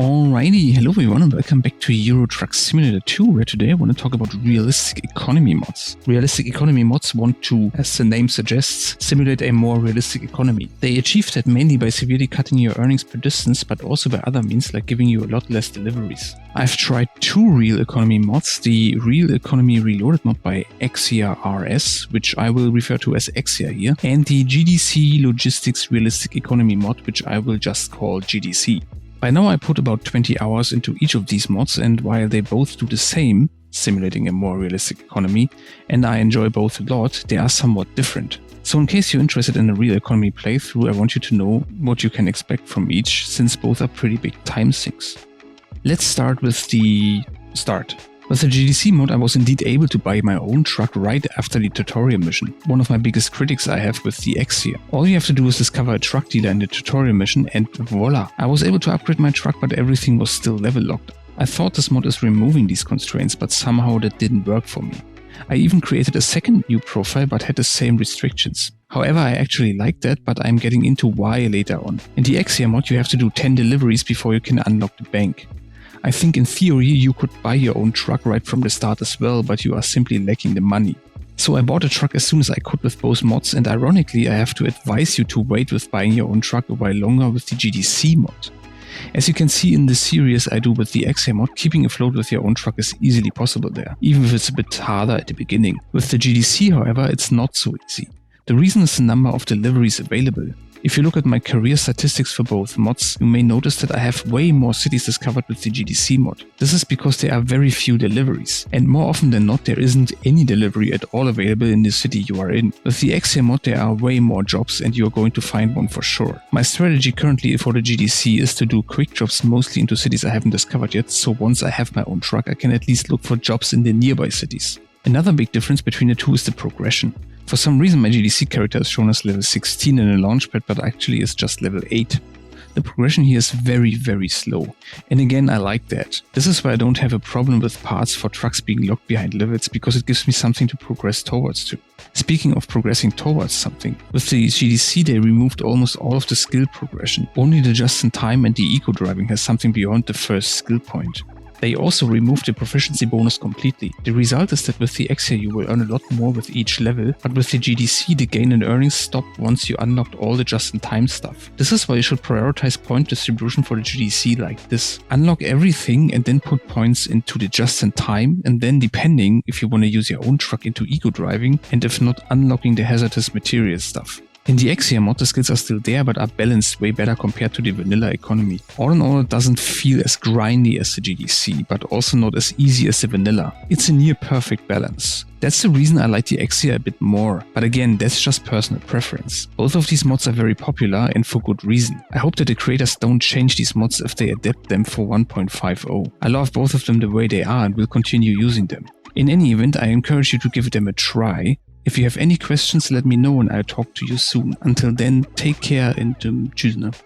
Alrighty, hello everyone and welcome back to Euro Truck Simulator 2, where today I want to talk about realistic economy mods. Realistic economy mods want to, as the name suggests, simulate a more realistic economy. They achieve that mainly by severely cutting your earnings per distance, but also by other means like giving you a lot less deliveries. I've tried two real economy mods, the Real Economy Reloaded mod by ExiaRS, which I will refer to as Exia here, and the GDC Logistics Realistic Economy mod, which I will just call GDC. By now I put about 20 hours into each of these mods, and while they both do the same, simulating a more realistic economy, and I enjoy both a lot, they are somewhat different. So in case you're interested in a real economy playthrough, I want you to know what you can expect from each, since both are pretty big time sinks. Let's start with the start. With the GDC mod I was indeed able to buy my own truck right after the tutorial mission, one of my biggest critics I have with the Exia. All you have to do is discover a truck dealer in the tutorial mission and voila! I was able to upgrade my truck, but everything was still level locked. I thought this mod is removing these constraints, but somehow that didn't work for me. I even created a second new profile but had the same restrictions. However, I actually like that, but I'm getting into why later on. In the Exia mod you have to do 10 deliveries before you can unlock the bank. I think in theory you could buy your own truck right from the start as well, but you are simply lacking the money. So I bought a truck as soon as I could with both mods, and ironically I have to advise you to wait with buying your own truck a while longer with the GDC mod. As you can see in the series I do with the Exia mod, keeping afloat with your own truck is easily possible there, even if it's a bit harder at the beginning. With the GDC, however, it's not so easy. The reason is the number of deliveries available. If you look at my career statistics for both mods, you may notice that I have way more cities discovered with the GDC mod. This is because there are very few deliveries, and more often than not there isn't any delivery at all available in the city you are in. With the Exia mod there are way more jobs and you are going to find one for sure. My strategy currently for the GDC is to do quick jobs mostly into cities I haven't discovered yet, so once I have my own truck I can at least look for jobs in the nearby cities. Another big difference between the two is the progression. For some reason my GDC character is shown as level 16 in a launchpad, but actually is just level 8. The progression here is very slow, and again I like that. This is why I don't have a problem with parts for trucks being locked behind levels, because it gives me something to progress towards to. Speaking of progressing towards something, with the GDC they removed almost all of the skill progression. Only the just-in-time and the eco-driving has something beyond the first skill point. They also removed the proficiency bonus completely. The result is that with the Exia you will earn a lot more with each level, but with the GDC the gain in earnings stopped once you unlocked all the just-in-time stuff. This is why you should prioritize point distribution for the GDC like this. Unlock everything and then put points into the just-in-time, and then depending if you want to use your own truck into eco-driving, and if not, unlocking the hazardous material stuff. In the Exia mod the skills are still there but are balanced way better compared to the vanilla economy. All in all it doesn't feel as grindy as the GDC, but also not as easy as the vanilla. It's a near perfect balance. That's the reason I like the Exia a bit more, but again that's just personal preference. Both of these mods are very popular and for good reason. I hope that the creators don't change these mods if they adapt them for 1.50. I love both of them the way they are and will continue using them. In any event, I encourage you to give them a try. If you have any questions, let me know and I'll talk to you soon. Until then, take care and tschüss.